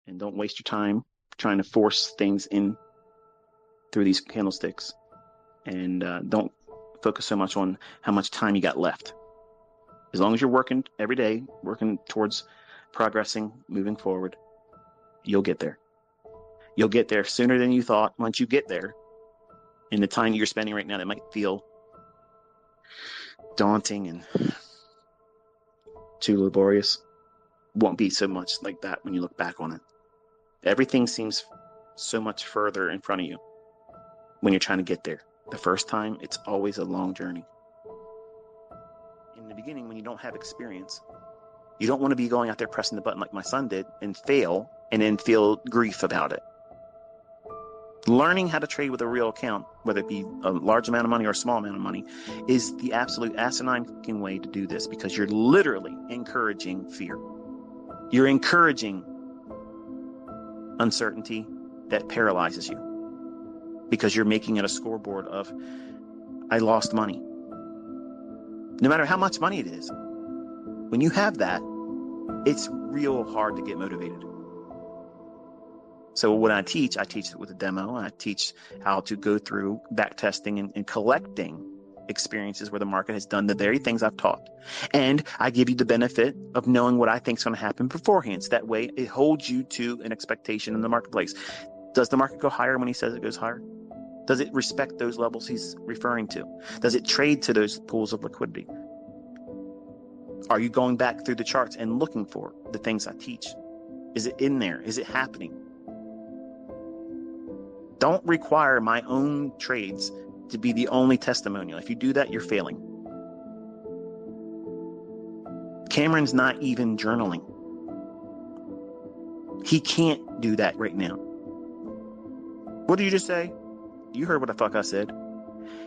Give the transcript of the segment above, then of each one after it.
and don't waste your time trying to force things in through these candlesticks. And don't focus so much on how much time you got left. As long as you're working every day, working towards progressing, moving forward, you'll get there. You'll get there sooner than you thought. Once you get there, in the time you're spending right now, that might feel daunting and too laborious, won't be so much like that when you look back on it. Everything seems so much further in front of you when you're trying to get there. The first time, it's always a long journey. In the beginning, when you don't have experience, you don't want to be going out there pressing the button like my son did and fail and then feel grief about it. Learning how to trade with a real account, whether it be a large amount of money or a small amount of money, is the absolute asinine fucking way to do this, because you're literally encouraging fear. You're encouraging uncertainty that paralyzes you, because you're making it a scoreboard of, I lost money. No matter how much money it is, when you have that, it's real hard to get motivated. So when I teach it with a demo, and I teach how to go through backtesting and collecting experiences where the market has done the very things I've taught. And I give you the benefit of knowing what I think is going to happen beforehand. So that way it holds you to an expectation in the marketplace. Does the market go higher when he says it goes higher? Does it respect those levels he's referring to? Does it trade to those pools of liquidity? Are you going back through the charts and looking for the things I teach? Is it in there? Is it happening? Don't require my own trades to be the only testimonial. If you do that, you're failing. Cameron's not even journaling. He can't do that right now. What did you just say? You heard what the fuck I said.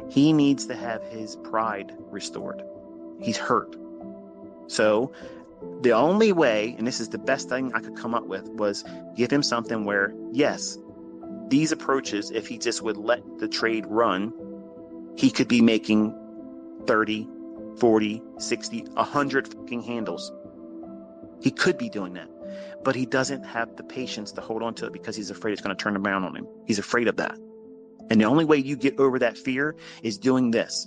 He needs to have his pride restored. He's hurt. So the only way, and this is the best thing I could come up with, was give him something where, yes, these approaches, if he just would let the trade run, he could be making 30, 40, 60, 100 fucking handles. He could be doing that, but he doesn't have the patience to hold on to it because he's afraid it's going to turn around on him. He's afraid of that. And the only way you get over that fear is doing this.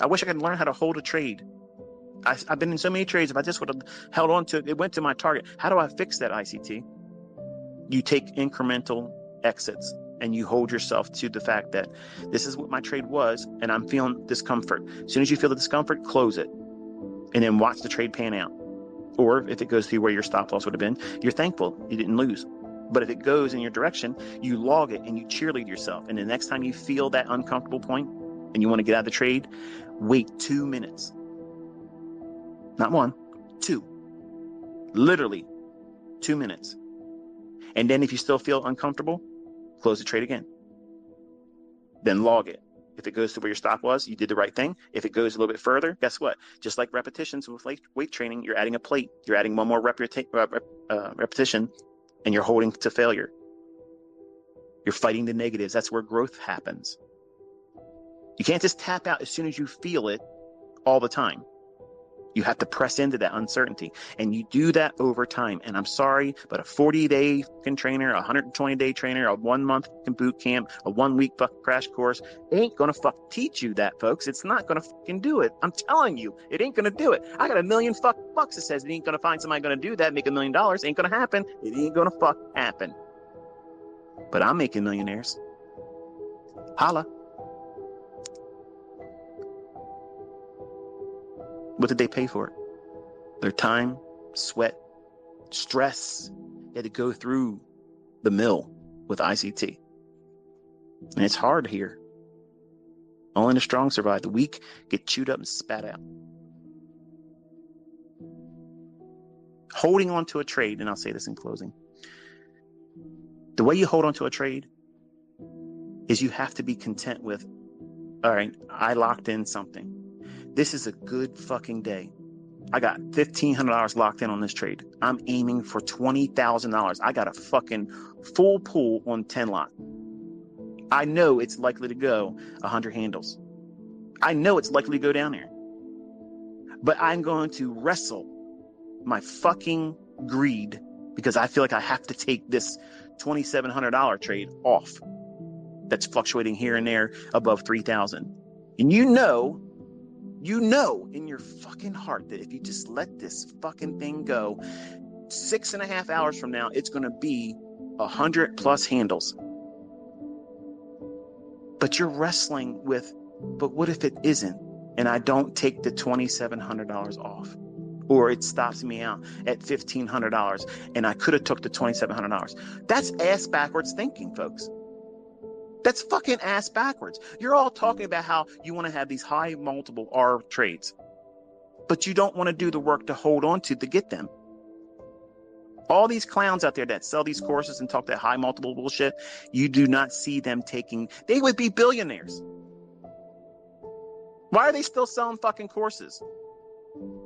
I wish I could learn how to hold a trade. I've been in so many trades. If I just would have held on to it, it went to my target. How do I fix that, ICT? You take incremental exits and you hold yourself to the fact that this is what my trade was and I'm feeling discomfort. As soon as you feel the discomfort, close it and then watch the trade pan out. Or if it goes through where your stop loss would have been, you're thankful you didn't lose. But if it goes in your direction, you log it and you cheerlead yourself. And the next time you feel that uncomfortable point and you want to get out of the trade, wait 2 minutes. Not 1, 2. Literally 2 minutes. And then if you still feel uncomfortable, close the trade again. Then log it. If it goes to where your stop was, you did the right thing. If it goes a little bit further, guess what? Just like repetitions with weight training, you're adding a plate. You're adding one more repetition, and you're holding to failure. You're fighting the negatives. That's where growth happens. You can't just tap out as soon as you feel it all the time. You have to press into that uncertainty, and you do that over time. And I'm sorry, but a 40-day trainer, a 120-day trainer, a 1 month boot camp, a 1 week crash course ain't gonna teach you that, folks. It's not gonna fucking do it. I'm telling you, it ain't gonna do it. I got $1 million bucks that says it ain't gonna find somebody gonna do that, make $1 million. Ain't gonna happen. It ain't gonna happen. But I'm making millionaires. Holla. What did they pay for it? Their time, sweat, stress. They had to go through the mill with ICT. And it's hard here. Only the strong survive. The weak get chewed up and spat out. Holding on to a trade, and I'll say this in closing. The way you hold on to a trade is you have to be content with, all right, I locked in something. This is a good fucking day. I got $1,500 locked in on this trade. I'm aiming for $20,000. I got a fucking full pool on 10 lot. I know it's likely to go 100 handles. I know it's likely to go down there. But I'm going to wrestle my fucking greed because I feel like I have to take this $2,700 trade off that's fluctuating here and there above 3,000. And you know in your fucking heart that if you just let this fucking thing go, 6.5 hours from now, it's going to be 100 plus handles. But you're wrestling with, but what if it isn't? And I don't take the $2,700 off, or it stops me out at $1,500 and I could have took the $2,700. That's ass backwards thinking, folks. That's fucking ass backwards. You're all talking about how you want to have these high multiple R trades, but you don't want to do the work to hold on to get them. All these clowns out there that sell these courses and talk that high multiple bullshit, you do not see them taking, they would be billionaires. Why are they still selling fucking courses?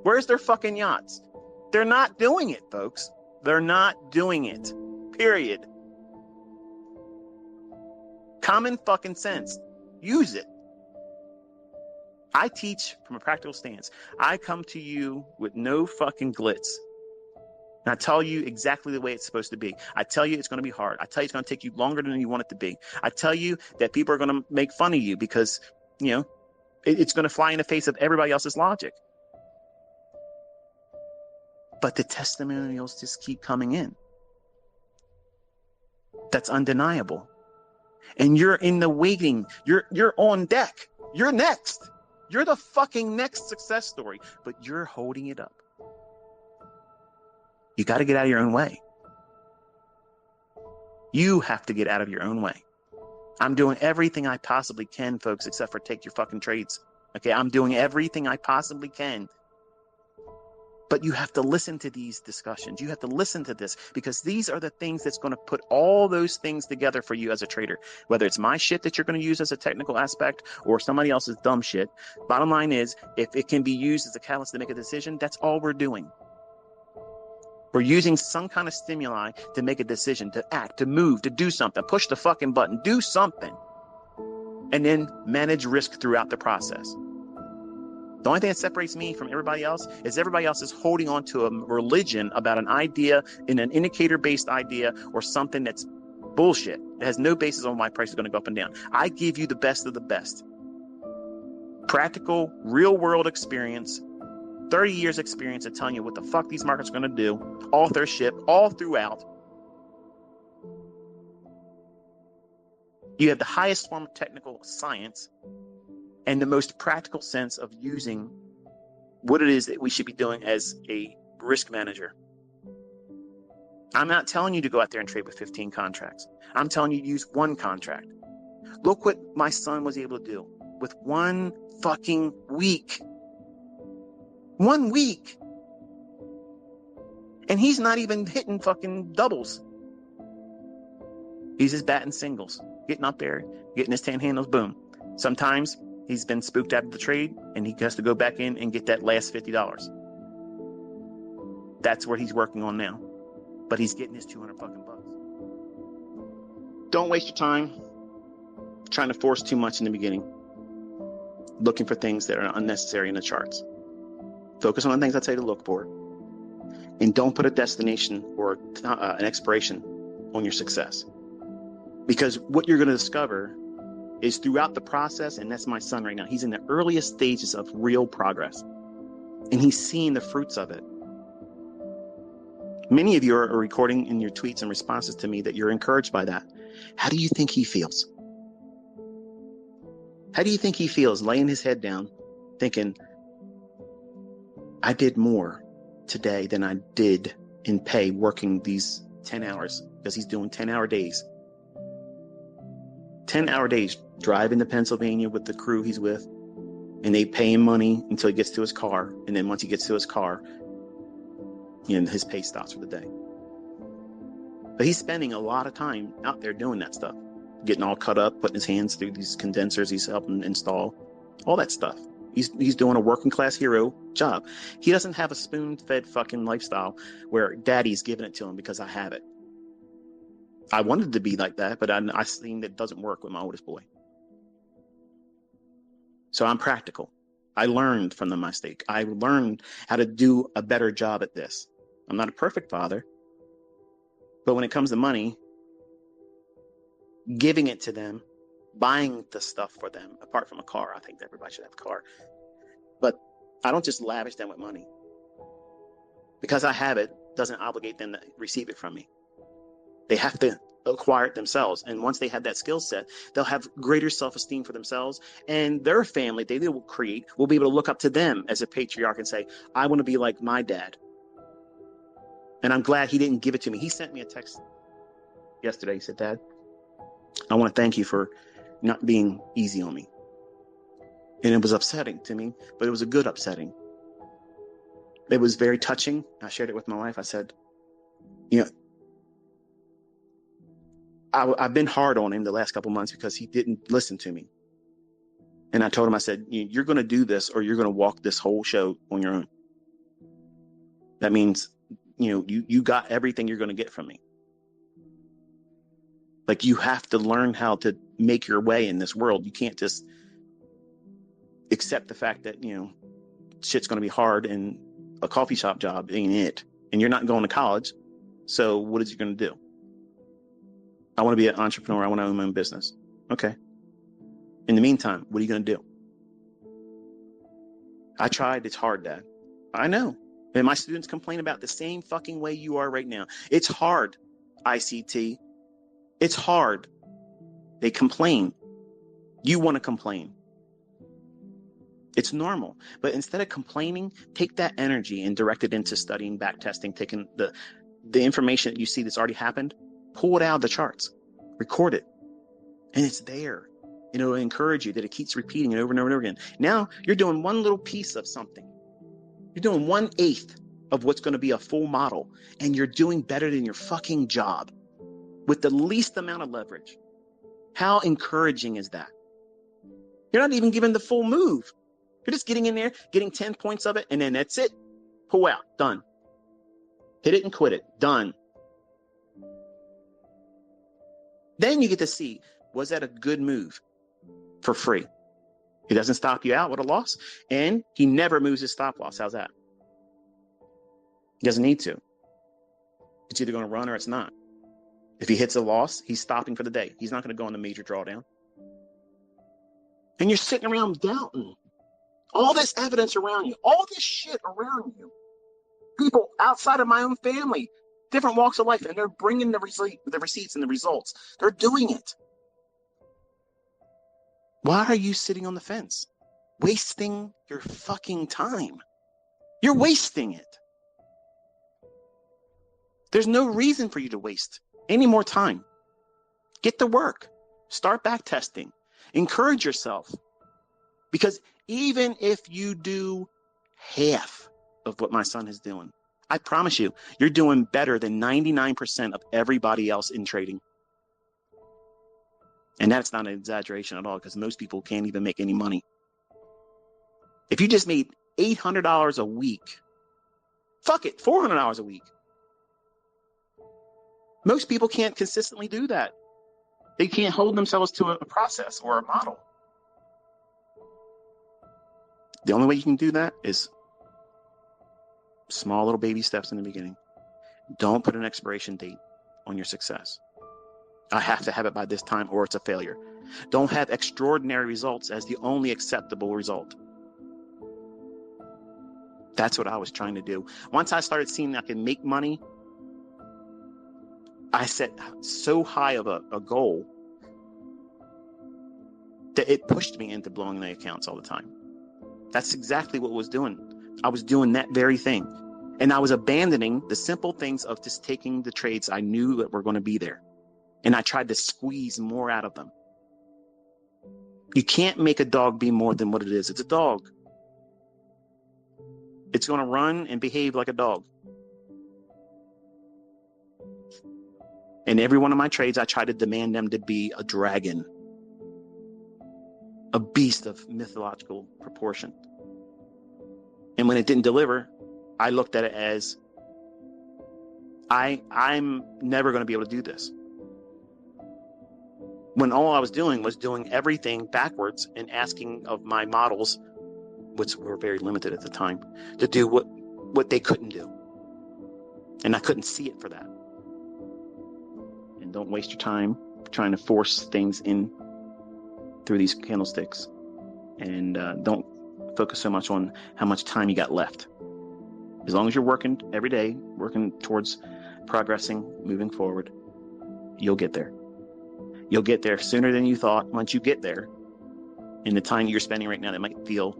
Where's their fucking yachts? They're not doing it, folks. They're not doing it. Period. Common fucking sense. Use it. I teach from a practical stance. I come to you with no fucking glitz. And I tell you exactly the way it's supposed to be. I tell you it's going to be hard. I tell you it's going to take you longer than you want it to be. I tell you that people are going to make fun of you because, you know, it's going to fly in the face of everybody else's logic. But the testimonials just keep coming in. That's undeniable. And you're in the waiting. You're on deck. You're next. You're the fucking next success story, but you're holding it up. You got to get out of your own way. You have to get out of your own way. I'm doing everything I possibly can, folks, except for take your fucking trades. Okay, I'm doing everything I possibly can. But you have to listen to these discussions. You have to listen to this because these are the things that's going to put all those things together for you as a trader. Whether it's my shit that you're going to use as a technical aspect or somebody else's dumb shit. Bottom line is, if it can be used as a catalyst to make a decision, that's all we're doing. We're using some kind of stimuli to make a decision, to act, to move, to do something, push the fucking button, do something, and then manage risk throughout the process. The only thing that separates me from everybody else is everybody else is holding on to a religion about an idea, in an indicator-based idea, or something that's bullshit. It has no basis on why price is going to go up and down. I give you the best of the best. Practical, real-world experience, 30 years experience of telling you what the fuck these markets are going to do, authorship, all throughout. You have the highest form of technical science and the most practical sense of using what it is that we should be doing as a risk manager. I'm not telling you to go out there and trade with 15 contracts. I'm telling you to use one contract. Look what my son was able to do with one fucking week. 1 week. And he's not even hitting fucking doubles. He's just batting singles, getting up there, getting his 10 handles, boom. Sometimes he's been spooked out of the trade and he has to go back in and get that last $50. That's what he's working on now. But he's getting his 200 fucking bucks. Don't waste your time trying to force too much in the beginning, looking for things that are unnecessary in the charts. Focus on the things I tell you to look for, and don't put a destination or an expiration on your success. Because what you're going to discover is throughout the process, and that's my son right now, he's in the earliest stages of real progress, and he's seeing the fruits of it. Many of you are recording in your tweets and responses to me that you're encouraged by that. How do you think he feels? How do you think he feels laying his head down, thinking, I did more today than I did in pay working these 10 hours, because he's doing 10-hour days. 10-hour days driving to Pennsylvania with the crew he's with, and they pay him money until he gets to his car. And then once he gets to his car, his pay stops for the day. But he's spending a lot of time out there doing that stuff, getting all cut up, putting his hands through these condensers he's helping install, all that stuff. He's doing a working class hero job. He doesn't have a spoon-fed fucking lifestyle where daddy's giving it to him because I have it. I wanted to be like that, but I seen that it doesn't work with my oldest boy. So I'm practical. I learned from the mistake. I learned how to do a better job at this. I'm not a perfect father, But when it comes to money, giving it to them, buying the stuff for them, apart from a car, I think everybody should have a car. But I don't just lavish them with money. Because I have it doesn't obligate them to receive it from me. They have to acquire it themselves. And once they have that skill set, they'll have greater self-esteem for themselves, and their family they will create will be able to look up to them as a patriarch and say, I want to be like my dad. And I'm glad he didn't give it to me. He sent me a text yesterday. He said, Dad, I want to thank you for not being easy on me. And it was upsetting to me, but it was a good upsetting. It was very touching. I shared it with my wife. I said, I've been hard on him the last couple months because he didn't listen to me. And I told him, I said, you're going to do this or you're going to walk this whole show on your own. That means, you got everything you're going to get from me. Like, you have to learn how to make your way in this world. You can't just accept the fact that, shit's going to be hard and a coffee shop job ain't it. And you're not going to college. So what is you going to do? I want to be an entrepreneur. I want to own my own business. Okay. In the meantime, what are you going to do? I tried. It's hard, Dad. I know. And my students complain about the same fucking way you are right now. It's hard, ICT. It's hard. They complain. You want to complain. It's normal. But instead of complaining, take that energy and direct it into studying, backtesting, taking the information that you see that's already happened, pull it out of the charts, record it, and it's there. And it'll encourage you that it keeps repeating it over and over and over again. Now you're doing one little piece of something. You're doing 1/8 of what's going to be a full model, and you're doing better than your fucking job with the least amount of leverage. How encouraging is that? You're not even given the full move. You're just getting in there, getting 10 points of it, and then that's it. Pull out. Done. Hit it and quit it. Done. Then you get to see, was that a good move for free? He doesn't stop you out with a loss, and he never moves his stop loss. How's that? He doesn't need to. It's either going to run or it's not. If he hits a loss, he's stopping for the day. He's not going to go on the major drawdown. And you're sitting around doubting. All this evidence around you, all this shit around you. People outside of my own family, different walks of life, and they're bringing the receipts and the results. They're doing it. Why are you sitting on the fence? Wasting your fucking time. You're wasting it. There's no reason for you to waste any more time. Get to work. Start back testing. Encourage yourself. Because even if you do half of what my son is doing, I promise you, you're doing better than 99% of everybody else in trading. And that's not an exaggeration at all, because most people can't even make any money. If you just made $800 a week, fuck it, $400 a week. Most people can't consistently do that. They can't hold themselves to a process or a model. The only way you can do that is small little baby steps in the beginning. Don't put an expiration date on your success. I have to have it by this time or it's a failure. Don't have extraordinary results as the only acceptable result. That's what I was trying to do. Once I started seeing I can make money, I set so high of a goal that it pushed me into blowing the accounts all the time. That's exactly what I was doing. I was doing that very thing. And I was abandoning the simple things of just taking the trades I knew that were going to be there. And I tried to squeeze more out of them. You can't make a dog be more than what it is. It's a dog. It's going to run and behave like a dog. In every one of my trades, I try to demand them to be a dragon. A beast of mythological proportion. And when it didn't deliver, I looked at it as, I'm never going to be able to do this. When all I was doing everything backwards and asking of my models, which were very limited at the time, to do what they couldn't do. And I couldn't see it for that. Again, don't waste your time trying to force things in through these candlesticks. And don't focus so much on how much time you got left. As long as you're working every day, working towards progressing, moving forward, you'll get there. You'll get there sooner than you thought. Once you get there, in the time you're spending right now, that might feel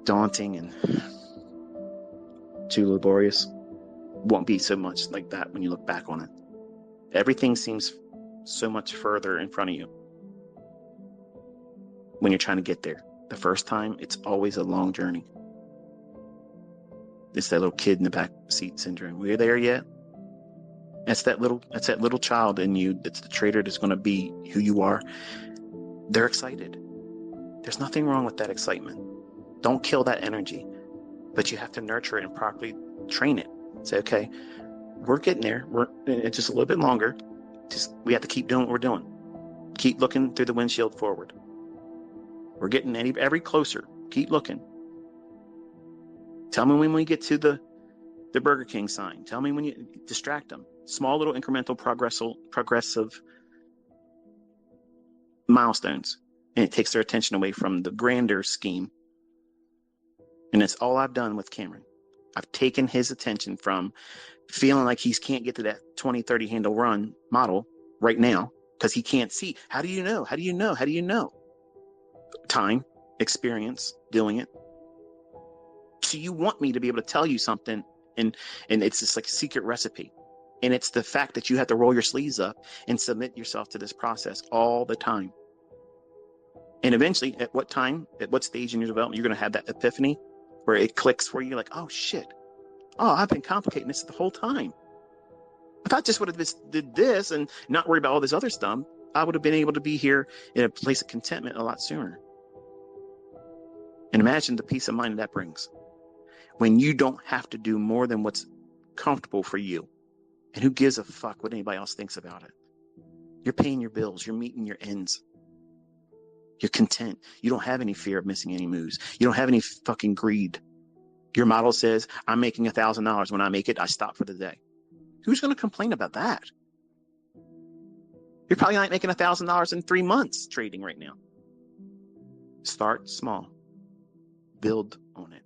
daunting and too laborious, won't be so much like that when you look back on it. Everything seems so much further in front of you when you're trying to get there. The first time, it's always a long journey. It's that little kid in the back seat syndrome. We're there yet? That's that little child in you. That's the trader that's going to be who you are. They're excited. There's nothing wrong with that excitement. Don't kill that energy, but you have to nurture it and properly train it. Say, okay, we're getting there. It's just a little bit longer. We have to keep doing what we're doing. Keep looking through the windshield forward. We're getting every closer. Keep looking. Tell me when we get to the Burger King sign. Tell me when you distract them. Small little incremental progressive milestones. And it takes their attention away from the grander scheme. And that's all I've done with Cameron. I've taken his attention from feeling like he can't get to that 20-30 handle run model right now because he can't see. How do you know? How do you know? How do you know? Time, experience, doing it. So you want me to be able to tell you something, and it's just like a secret recipe. And it's the fact that you have to roll your sleeves up and submit yourself to this process all the time. And eventually, at what stage in your development, you're going to have that epiphany where it clicks for you like, oh, shit. Oh, I've been complicating this the whole time. If I just would have just did this and not worry about all this other stuff, I would have been able to be here in a place of contentment a lot sooner. And imagine the peace of mind that brings when you don't have to do more than what's comfortable for you. And who gives a fuck what anybody else thinks about it? You're paying your bills. You're meeting your ends. You're content. You don't have any fear of missing any moves. You don't have any fucking greed. Your model says, I'm making $1,000. When I make it, I stop for the day. Who's going to complain about that? You're probably not making $1,000 in 3 months trading right now. Start small. Build on it.